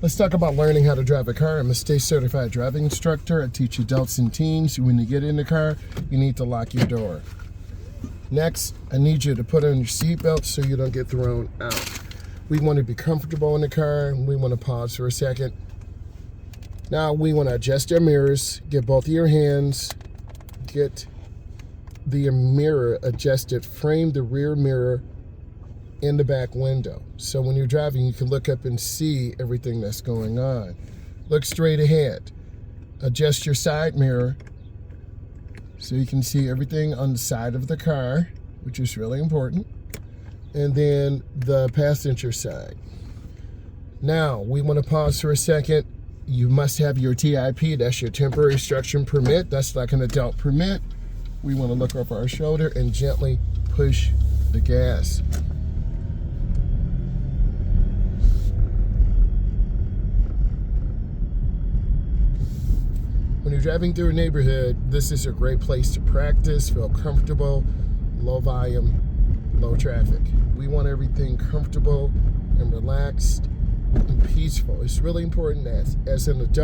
Let's talk about learning how to drive a car. I'm a state certified driving instructor. I teach adults and teens. When you get in the car, you need to lock your door. Next, I need you to put on your seatbelt so you don't get thrown out. We want to be comfortable in the car. We want to pause for a second. Now we want to adjust our mirrors. Get both of your hands. Get the mirror adjusted. Frame the rear mirror in the back window. So when you're driving, you can look up and see everything that's going on. Look straight ahead. Adjust your side mirror so you can see everything on the side of the car, which is really important. And then the passenger side. Now, we want to pause for a second. You must have your TIP, that's your temporary instruction permit. That's like an adult permit. We want to look over our shoulder and gently push the gas. When you're driving through a neighborhood, this is a great place to practice, feel comfortable, low volume, low traffic. We want everything comfortable and relaxed and peaceful. It's really important that as an adult,